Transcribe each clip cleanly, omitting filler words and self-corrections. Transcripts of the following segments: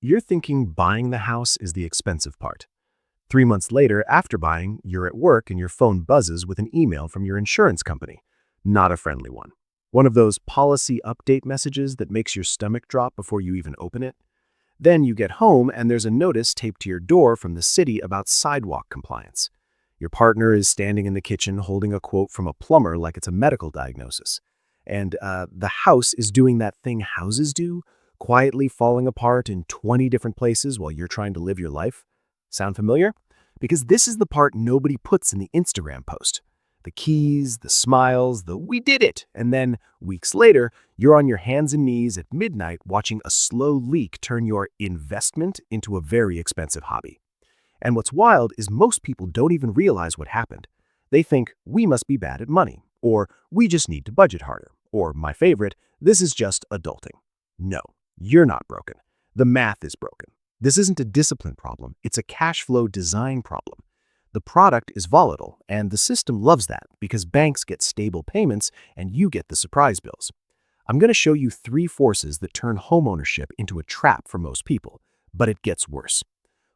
You're thinking buying the house is the expensive part. 3 months later, after buying, you're at work and your phone buzzes with an email from your insurance company. Not a friendly one. One of those policy update messages that makes your stomach drop before you even open it. Then you get home and there's a notice taped to your door from the city about sidewalk compliance. Your partner is standing in the kitchen holding a quote from a plumber like it's a medical diagnosis. And the house is doing that thing houses do, quietly falling apart in 20 different places while you're trying to live your life. Sound familiar? Because this is the part nobody puts in the Instagram post. The keys, the smiles, the "we did it," and then, weeks later, you're on your hands and knees at midnight watching a slow leak turn your investment into a very expensive hobby. And what's wild is most people don't even realize what happened. They think, we must be bad at money, or we just need to budget harder, or my favorite, this is just adulting. No, you're not broken. The math is broken. This isn't a discipline problem, it's a cash flow design problem. The product is volatile, and the system loves that because banks get stable payments and you get the surprise bills. I'm going to show you 3 forces that turn homeownership into a trap for most people, but it gets worse.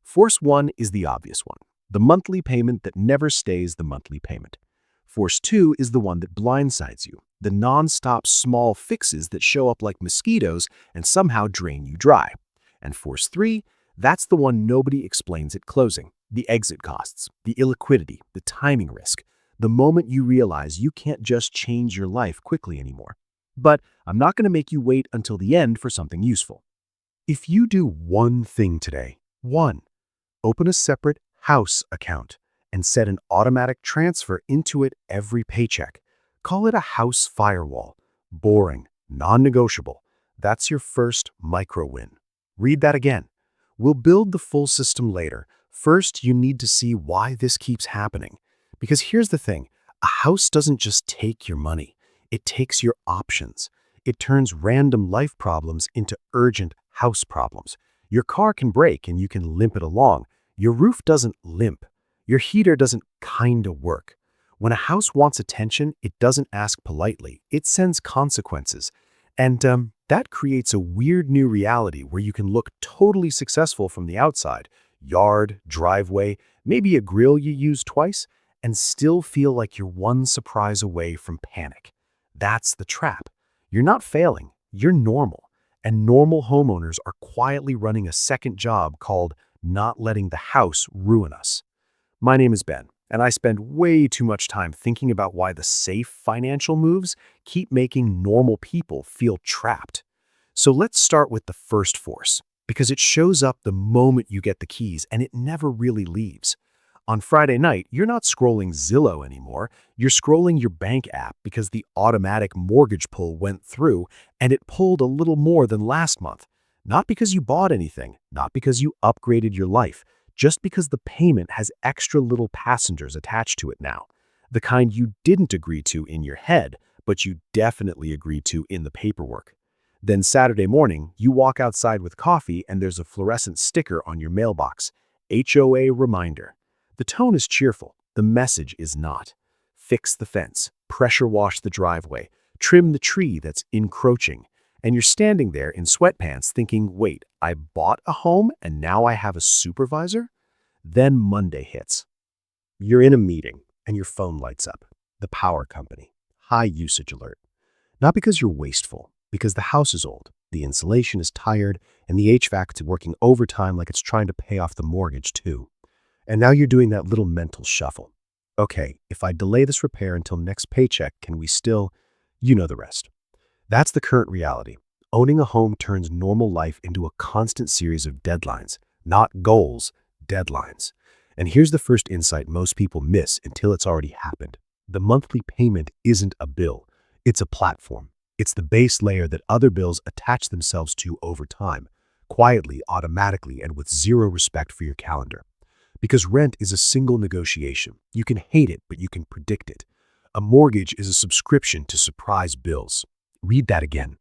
Force 1 is the obvious one, the monthly payment that never stays the monthly payment. Force 2 is the one that blindsides you, the non-stop small fixes that show up like mosquitoes and somehow drain you dry. And Force 3, that's the one nobody explains at closing. The exit costs, the illiquidity, the timing risk, the moment you realize you can't just change your life quickly anymore. But I'm not going to make you wait until the end for something useful. If you do one thing today, open a separate house account and set an automatic transfer into it every paycheck. Call it a House Firewall. Boring, non-negotiable. That's your first micro win. Read that again. We'll build the full system later. First, you need to see why this keeps happening. Because here's the thing, a house doesn't just take your money. It takes your options. It turns random life problems into urgent house problems. Your car can break and you can limp it along. Your roof doesn't limp. Your heater doesn't kinda work. When a house wants attention, it doesn't ask politely. It sends consequences. And that creates a weird new reality where you can look totally successful from the outside, yard, driveway, maybe a grill you use twice, and still feel like you're one surprise away from panic. That's the trap. You're not failing, you're normal. And normal homeowners are quietly running a second job called not letting the house ruin us. My name is Ben, and I spend way too much time thinking about why the safe financial moves keep making normal people feel trapped. So let's start with the first force, because it shows up the moment you get the keys and it never really leaves. On Friday night, you're not scrolling Zillow anymore. You're scrolling your bank app because the automatic mortgage pull went through and it pulled a little more than last month. Not because you bought anything, not because you upgraded your life, just because the payment has extra little passengers attached to it now. The kind you didn't agree to in your head, but you definitely agreed to in the paperwork. Then Saturday morning, you walk outside with coffee and there's a fluorescent sticker on your mailbox. HOA reminder. The tone is cheerful. The message is not. Fix the fence, pressure wash the driveway, trim the tree that's encroaching. And you're standing there in sweatpants thinking, wait, I bought a home and now I have a supervisor? Then Monday hits. You're in a meeting and your phone lights up. The power company. High usage alert. Not because you're wasteful, because the house is old, the insulation is tired, and the HVAC is working overtime like it's trying to pay off the mortgage too. And now you're doing that little mental shuffle. Okay, if I delay this repair until next paycheck, can we still, you know the rest. That's the current reality. Owning a home turns normal life into a constant series of deadlines, not goals, deadlines. And here's the first insight most people miss until it's already happened. The monthly payment isn't a bill, it's a platform. It's the base layer that other bills attach themselves to over time, quietly, automatically, and with zero respect for your calendar. Because rent is a single negotiation. You can hate it, but you can predict it. A mortgage is a subscription to surprise bills. Read that again.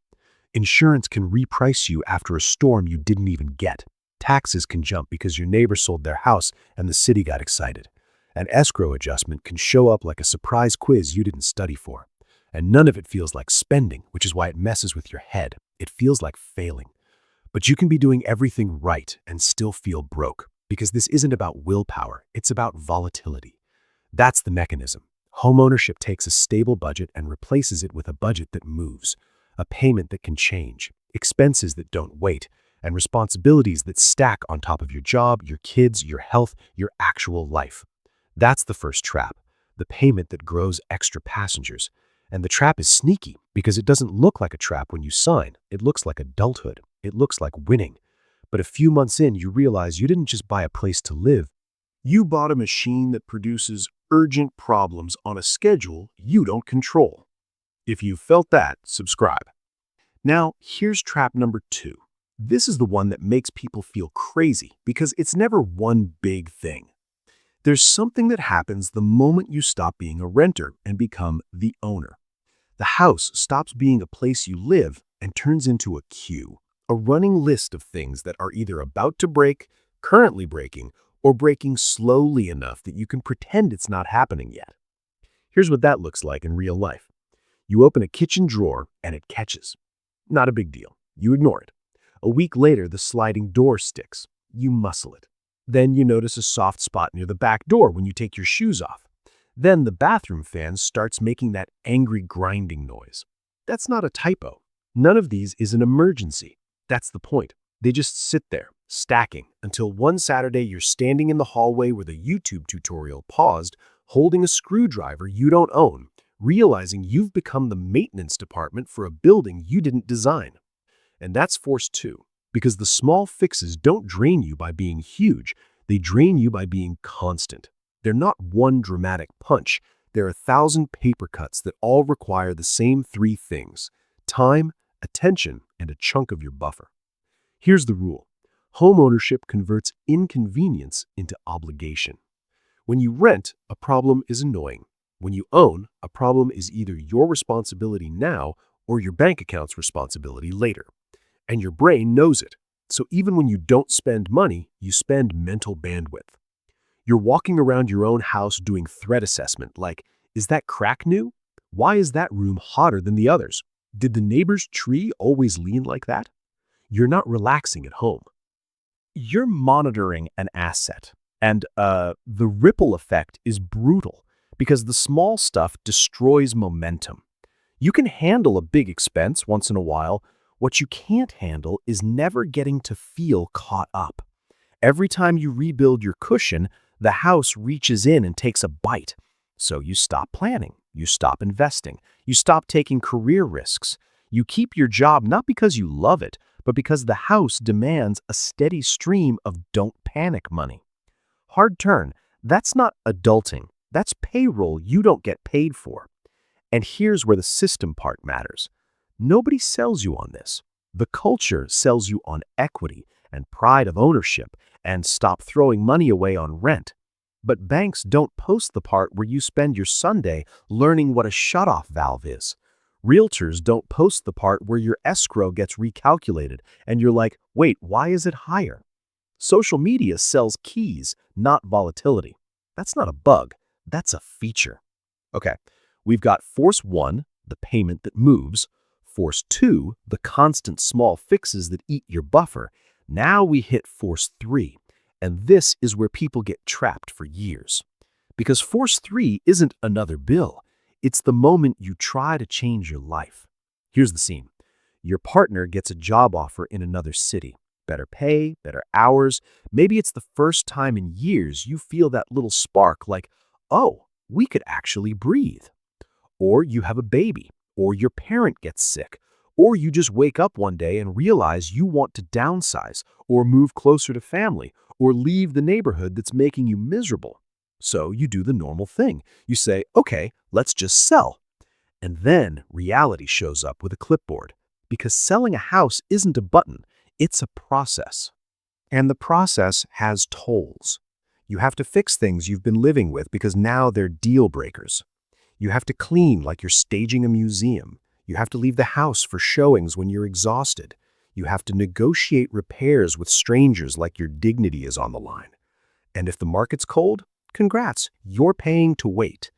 Insurance can reprice you after a storm you didn't even get. Taxes can jump because your neighbor sold their house and the city got excited. An escrow adjustment can show up like a surprise quiz you didn't study for. And none of it feels like spending, which is why it messes with your head. It feels like failing. But you can be doing everything right and still feel broke because this isn't about willpower, it's about volatility. That's the mechanism. Homeownership takes a stable budget and replaces it with a budget that moves, a payment that can change, expenses that don't wait, and responsibilities that stack on top of your job, your kids, your health, your actual life. That's the first trap, the payment that grows extra passengers. And the trap is sneaky because it doesn't look like a trap when you sign. It looks like adulthood. It looks like winning. But a few months in, you realize you didn't just buy a place to live. You bought a machine that produces urgent problems on a schedule you don't control. If you felt that, subscribe. Now, here's trap number 2. This is the one that makes people feel crazy because it's never one big thing. There's something that happens the moment you stop being a renter and become the owner. The house stops being a place you live and turns into a queue, a running list of things that are either about to break, currently breaking, or breaking slowly enough that you can pretend it's not happening yet. Here's what that looks like in real life. You open a kitchen drawer and it catches. Not a big deal. You ignore it. A week later, the sliding door sticks. You muscle it. Then you notice a soft spot near the back door when you take your shoes off. Then the bathroom fan starts making that angry grinding noise. That's not a typo. None of these is an emergency. That's the point. They just sit there, stacking, until one Saturday you're standing in the hallway where the YouTube tutorial paused, holding a screwdriver you don't own, realizing you've become the maintenance department for a building you didn't design. And that's force 2, because the small fixes don't drain you by being huge, they drain you by being constant. They're not one dramatic punch, they're 1,000 paper cuts that all require the same 3 things: time, attention, and a chunk of your buffer. Here's the rule. Homeownership converts inconvenience into obligation. When you rent, a problem is annoying. When you own, a problem is either your responsibility now or your bank account's responsibility later. And your brain knows it. So even when you don't spend money, you spend mental bandwidth. You're walking around your own house doing threat assessment like, is that crack new? Why is that room hotter than the others? Did the neighbor's tree always lean like that? You're not relaxing at home. You're monitoring an asset. And the ripple effect is brutal because the small stuff destroys momentum. You can handle a big expense once in a while. What you can't handle is never getting to feel caught up. Every time you rebuild your cushion, the house reaches in and takes a bite. So you stop planning, you stop investing, you stop taking career risks. You keep your job not because you love it, but because the house demands a steady stream of don't panic money. Hard turn, that's not adulting, that's payroll you don't get paid for. And here's where the system part matters. Nobody sells you on this. The culture sells you on equity and pride of ownership and stop throwing money away on rent. But banks don't post the part where you spend your Sunday learning what a shutoff valve is. Realtors don't post the part where your escrow gets recalculated and you're like, wait, why is it higher? Social media sells keys, not volatility. That's not a bug, that's a feature. Okay, we've got force 1, the payment that moves, force 2, the constant small fixes that eat your buffer. Now we hit force 3, and this is where people get trapped for years. Because force 3 isn't another bill. It's the moment you try to change your life. Here's the scene. Your partner gets a job offer in another city. Better pay, better hours. Maybe it's the first time in years you feel that little spark like, oh, we could actually breathe. Or you have a baby, or your parent gets sick, or you just wake up one day and realize you want to downsize, or move closer to family, or leave the neighborhood that's making you miserable. So you do the normal thing. You say, okay, let's just sell. And then reality shows up with a clipboard. Because selling a house isn't a button, it's a process. And the process has tolls. You have to fix things you've been living with because now they're deal breakers. You have to clean like you're staging a museum. You have to leave the house for showings when you're exhausted. You have to negotiate repairs with strangers like your dignity is on the line. And if the market's cold, congrats, you're paying to wait.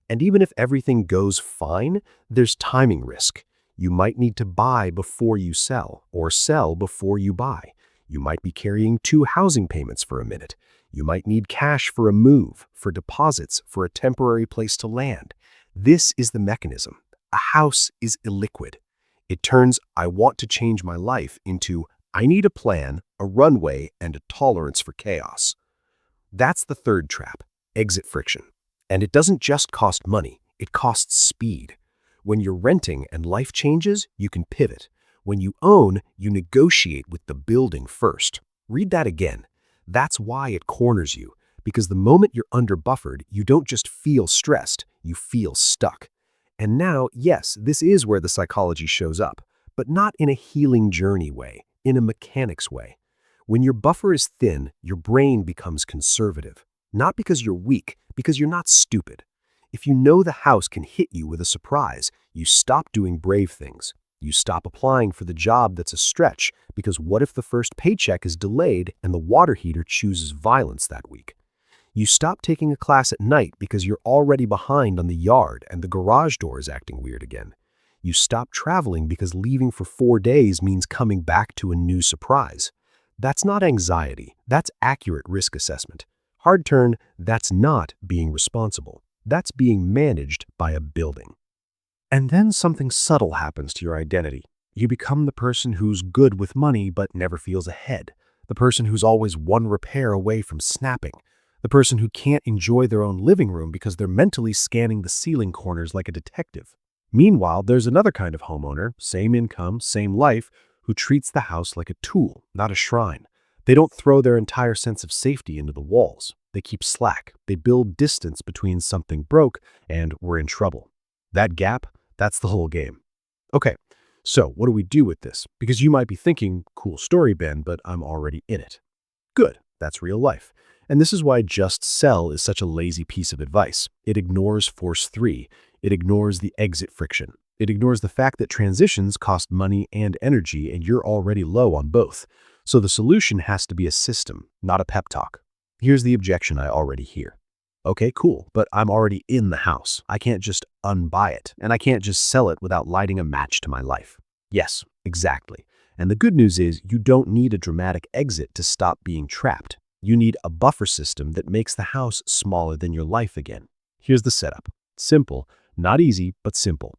And even if everything goes fine, there's timing risk. You might need to buy before you sell, or sell before you buy. You might be carrying two housing payments for a minute. You might need cash for a move, for deposits, for a temporary place to land. This is the mechanism. A house is illiquid. It turns "I want to change my life" into "I need a plan, a runway, and a tolerance for chaos." That's the third trap, exit friction. And it doesn't just cost money, it costs speed. When you're renting and life changes, you can pivot. When you own, you negotiate with the building first. Read that again. That's why it corners you, because the moment you're under-buffered, you don't just feel stressed, you feel stuck. And now, yes, this is where the psychology shows up, but not in a healing journey way, in a mechanics way. When your buffer is thin, your brain becomes conservative. Not because you're weak, because you're not stupid. If you know the house can hit you with a surprise, you stop doing brave things. You stop applying for the job that's a stretch, because what if the first paycheck is delayed and the water heater chooses violence that week? You stop taking a class at night because you're already behind on the yard and the garage door is acting weird again. You stop traveling because leaving for 4 days means coming back to a new surprise. That's not anxiety, that's accurate risk assessment. Hard turn, that's not being responsible. That's being managed by a building. And then something subtle happens to your identity. You become the person who's good with money but never feels ahead. The person who's always one repair away from snapping. The person who can't enjoy their own living room because they're mentally scanning the ceiling corners like a detective. Meanwhile, there's another kind of homeowner, same income, same life, who treats the house like a tool, not a shrine. They don't throw their entire sense of safety into the walls. They keep slack. They build distance between something broke and we're in trouble. That gap, that's the whole game. Okay, so what do we do with this? Because you might be thinking, cool story, Ben, but I'm already in it. Good, that's real life. And this is why just sell is such a lazy piece of advice. It ignores force 3. It ignores the exit friction. It ignores the fact that transitions cost money and energy and you're already low on both. So the solution has to be a system, not a pep talk. Here's the objection I already hear. Okay, cool, but I'm already in the house. I can't just unbuy it, and I can't just sell it without lighting a match to my life. Yes, exactly. And the good news is you don't need a dramatic exit to stop being trapped. You need a buffer system that makes the house smaller than your life again. Here's the setup. Simple, not easy, but simple.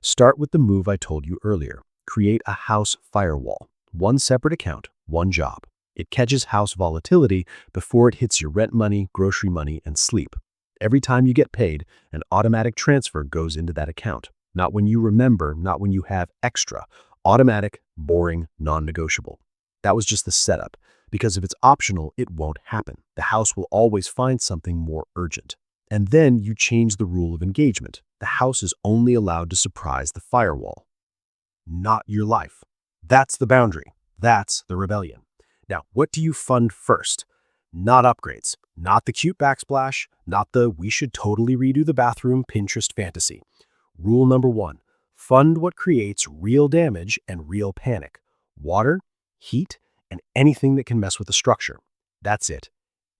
Start with the move I told you earlier. Create a house firewall. One separate account, one job. It catches house volatility before it hits your rent money, grocery money, and sleep. Every time you get paid, an automatic transfer goes into that account. Not when you remember, not when you have extra. Automatic, boring, non-negotiable. That was just the setup, because if it's optional, it won't happen. The house will always find something more urgent. And then you change the rule of engagement. The house is only allowed to surprise the firewall, not your life. That's the boundary. That's the rebellion. Now, what do you fund first? Not upgrades, not the cute backsplash, not the "we should totally redo the bathroom" Pinterest fantasy. Rule number 1, fund what creates real damage and real panic. Water, heat, and anything that can mess with the structure. That's it.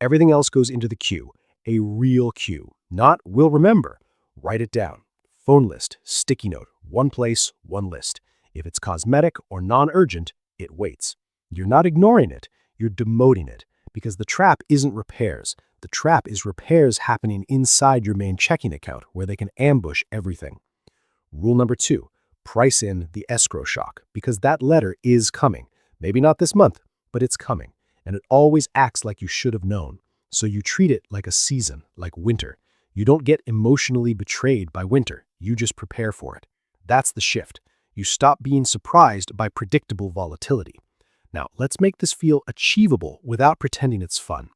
Everything else goes into the queue, a real queue, not "we'll remember." Write it down. Phone list, sticky note, one place, one list. If it's cosmetic or non-urgent, it waits. You're not ignoring it, you're demoting it, because the trap isn't repairs. The trap is repairs happening inside your main checking account where they can ambush everything. Rule number 2, price in the escrow shock, because that letter is coming. Maybe not this month, but it's coming, and it always acts like you should have known. So you treat it like a season, like winter. You don't get emotionally betrayed by winter, you just prepare for it. That's the shift. You stop being surprised by predictable volatility. Now, let's make this feel achievable without pretending it's fun.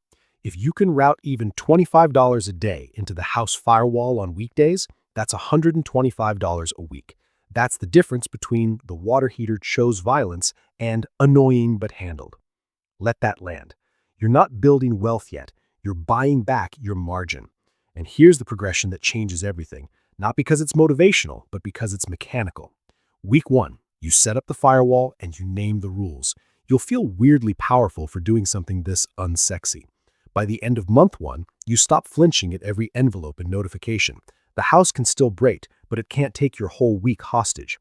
If you can route even $25 a day into the house firewall on weekdays, that's $125 a week. That's the difference between the water heater chose violence and annoying but handled. Let that land. You're not building wealth yet. You're buying back your margin. And here's the progression that changes everything, not because it's motivational, but because it's mechanical. Week 1, you set up the firewall and you name the rules. You'll feel weirdly powerful for doing something this unsexy. By the end of month 1, you stop flinching at every envelope and notification. The house can still break, but it can't take your whole week hostage.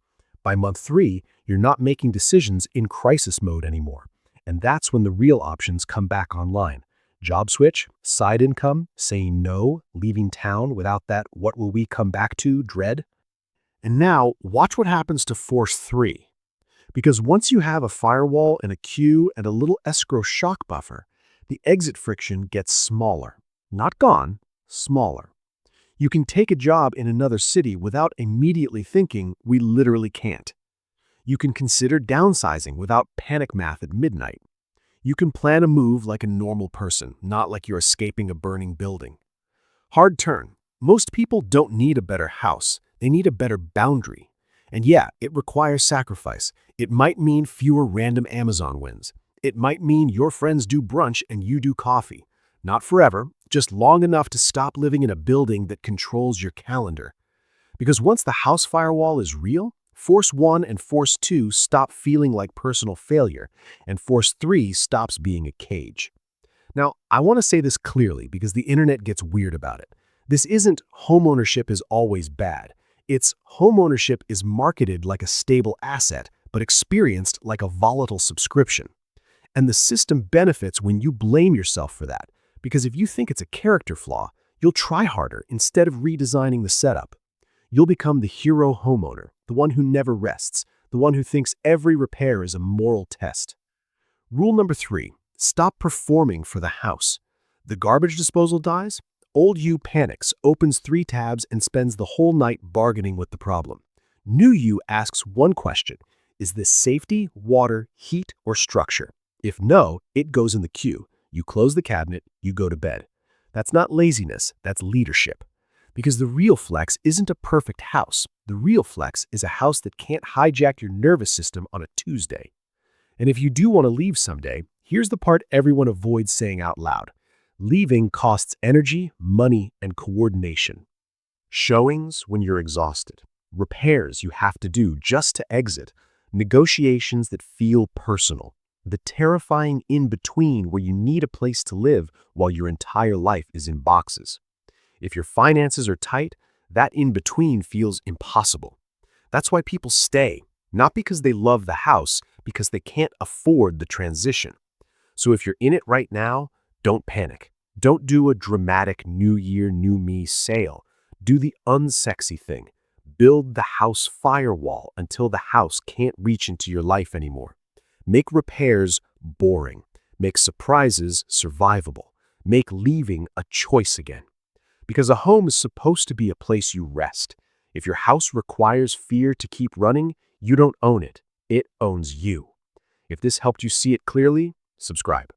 By month 3, you're not making decisions in crisis mode anymore. And that's when the real options come back online. Job switch, side income, saying no, leaving town without that "what will we come back to" dread. And now, watch what happens to force 3. Because once you have a firewall and a queue and a little escrow shock buffer, the exit friction gets smaller. Not gone, smaller. You can take a job in another city without immediately thinking, "we literally can't." You can consider downsizing without panic math at midnight. You can plan a move like a normal person, not like you're escaping a burning building. Hard turn. Most people don't need a better house. They need a better boundary. And yeah, it requires sacrifice. It might mean fewer random Amazon wins. It might mean your friends do brunch and you do coffee. Not forever, just long enough to stop living in a building that controls your calendar. Because once the house firewall is real, Force 1 and Force 2 stop feeling like personal failure, and Force 3 stops being a cage. Now, I want to say this clearly because the internet gets weird about it. This isn't homeownership is always bad. It's homeownership is marketed like a stable asset, but experienced like a volatile subscription. And the system benefits when you blame yourself for that, because if you think it's a character flaw, you'll try harder instead of redesigning the setup. You'll become the hero homeowner, the one who never rests, the one who thinks every repair is a moral test. Rule number 3, stop performing for the house. The garbage disposal dies, old you panics, opens 3 tabs, and spends the whole night bargaining with the problem. New you asks one question: is this safety, water, heat, or structure? If no, it goes in the queue. You close the cabinet, you go to bed. That's not laziness, that's leadership. Because the real flex isn't a perfect house. The real flex is a house that can't hijack your nervous system on a Tuesday. And if you do want to leave someday, here's the part everyone avoids saying out loud. Leaving costs energy, money, and coordination. Showings when you're exhausted. Repairs you have to do just to exit. Negotiations that feel personal. The terrifying in-between where you need a place to live while your entire life is in boxes. If your finances are tight, that in-between feels impossible. That's why people stay, not because they love the house, because they can't afford the transition. So if you're in it right now, don't panic. Don't do a dramatic New Year, New Me sale. Do the unsexy thing. Build the house firewall until the house can't reach into your life anymore. Make repairs boring. Make surprises survivable. Make leaving a choice again. Because a home is supposed to be a place you rest. If your house requires fear to keep running, you don't own it. It owns you. If this helped you see it clearly, subscribe.